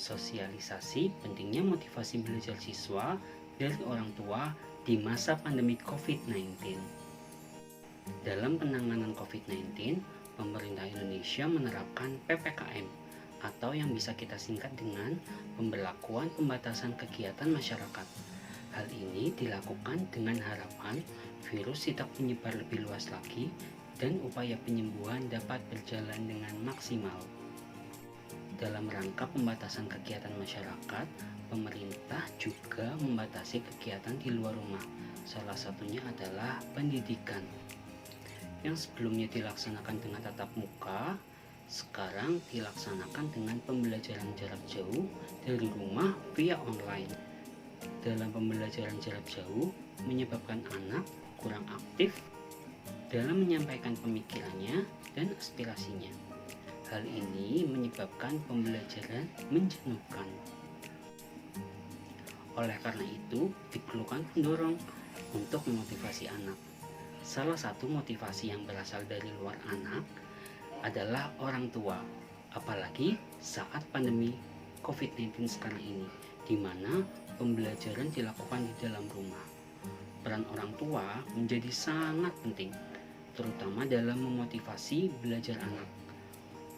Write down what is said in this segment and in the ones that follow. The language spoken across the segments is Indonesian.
sosialisasi pentingnya motivasi belajar siswa dari orang tua di masa pandemi COVID-19. Dalam penanganan COVID-19, pemerintah Indonesia menerapkan PPKM atau yang bisa kita singkat dengan pemberlakuan pembatasan kegiatan masyarakat. Hal ini dilakukan dengan harapan virus tidak menyebar lebih luas lagi dan upaya penyembuhan dapat berjalan dengan maksimal. Dalam rangka pembatasan kegiatan masyarakat, pemerintah juga membatasi kegiatan di luar rumah. Salah satunya adalah pendidikan. Yang sebelumnya dilaksanakan dengan tatap muka, sekarang dilaksanakan dengan pembelajaran jarak jauh dari rumah via online. Dalam pembelajaran jarak jauh, menyebabkan anak kurang aktif dalam menyampaikan pemikirannya dan aspirasinya. Hal ini menyebabkan pembelajaran menjenuhkan. Oleh karena itu, diperlukan pendorong untuk memotivasi anak. Salah satu motivasi yang berasal dari luar anak adalah orang tua, apalagi saat pandemi COVID-19 sekarang ini, di mana pembelajaran dilakukan di dalam rumah. Peran orang tua menjadi sangat penting, terutama dalam memotivasi belajar anak.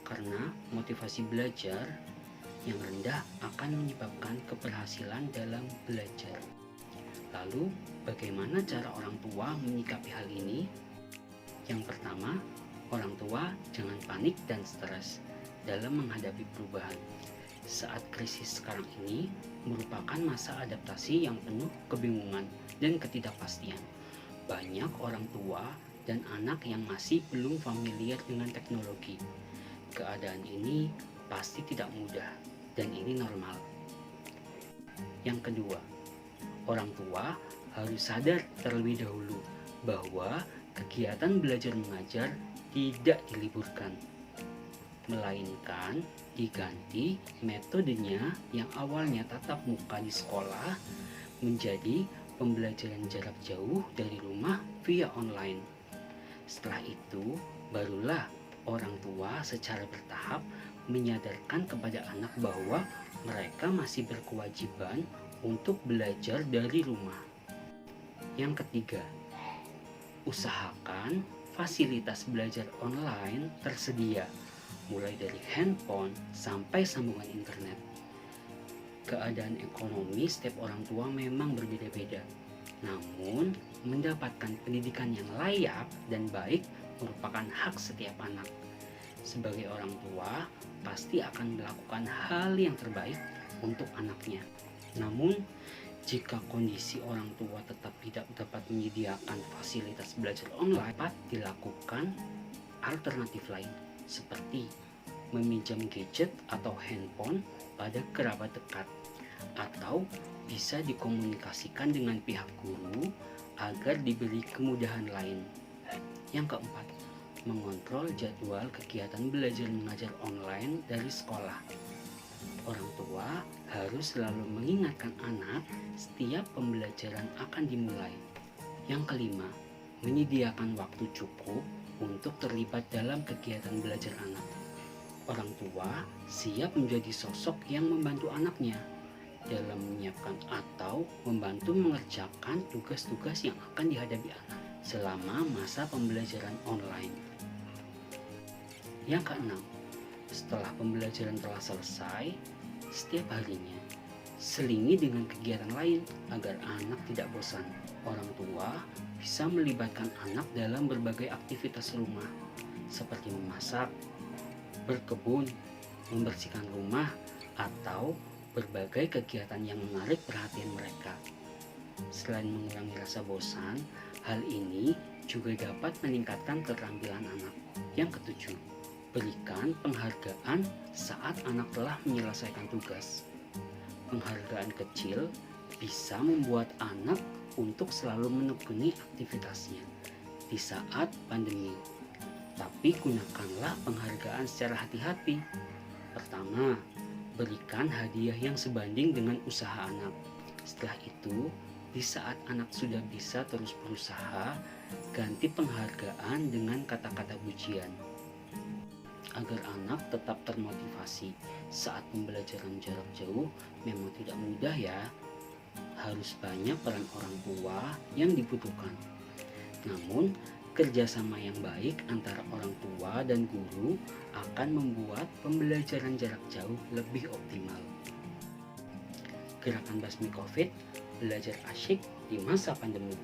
Karena motivasi belajar yang rendah akan menyebabkan keberhasilan dalam belajar. Lalu, bagaimana cara orang tua menyikapi hal ini? Yang pertama, orang tua jangan panik dan stres dalam menghadapi perubahan. Saat krisis sekarang ini merupakan masa adaptasi yang penuh kebingungan dan ketidakpastian. Banyak orang tua dan anak yang masih belum familiar dengan teknologi. Keadaan ini pasti tidak mudah dan ini normal. Yang kedua, orang tua harus sadar terlebih dahulu bahwa kegiatan belajar mengajar tidak diliburkan, melainkan diganti metodenya yang awalnya tatap muka di sekolah menjadi pembelajaran jarak jauh dari rumah via online. Setelah itu, barulah orang tua secara bertahap menyadarkan kepada anak bahwa mereka masih berkewajiban untuk belajar dari rumah. Yang ketiga, usahakan fasilitas belajar online tersedia, mulai dari handphone sampai sambungan internet. Keadaan ekonomi setiap orang tua memang berbeda-beda. Namun, mendapatkan pendidikan yang layak dan baik merupakan hak setiap anak. Sebagai orang tua, pasti akan melakukan hal yang terbaik untuk anaknya. Namun, jika kondisi orang tua tetap tidak dapat menyediakan fasilitas belajar online, dapat dilakukan alternatif lain, seperti meminjam gadget atau handphone pada kerabat dekat, atau bisa dikomunikasikan dengan pihak guru agar diberi kemudahan lain. Yang keempat, mengontrol jadwal kegiatan belajar mengajar online dari sekolah. Orang tua harus selalu mengingatkan anak setiap pembelajaran akan dimulai. Yang kelima, menyediakan waktu cukup untuk terlibat dalam kegiatan belajar anak. Orang tua siap menjadi sosok yang membantu anaknya dalam menyiapkan atau membantu mengerjakan tugas-tugas yang akan dihadapi anak selama masa pembelajaran online. Yang keenam, setelah pembelajaran telah selesai, setiap harinya selingi dengan kegiatan lain agar anak tidak bosan. Orang tua bisa melibatkan anak dalam berbagai aktivitas rumah seperti memasak, berkebun, membersihkan rumah, atau berbagai kegiatan yang menarik perhatian mereka. Selain mengurangi rasa bosan, hal ini juga dapat meningkatkan keterampilan anak. Yang ketujuh, berikan penghargaan saat anak telah menyelesaikan tugas. Penghargaan kecil bisa membuat anak untuk selalu menekuni aktivitasnya di saat pandemi. Tapi gunakanlah penghargaan secara hati-hati. Pertama, berikan hadiah yang sebanding dengan usaha anak. Setelah itu, di saat anak sudah bisa terus berusaha, ganti penghargaan dengan kata-kata pujian. agar anak tetap termotivasi saat pembelajaran jarak jauh memang tidak mudah ya. Harus banyak peran orang tua yang dibutuhkan. Namun, kerjasama yang baik antara orang tua dan guru akan membuat pembelajaran jarak jauh lebih optimal. Gerakan Basmi Covid, belajar asyik di masa pandemi.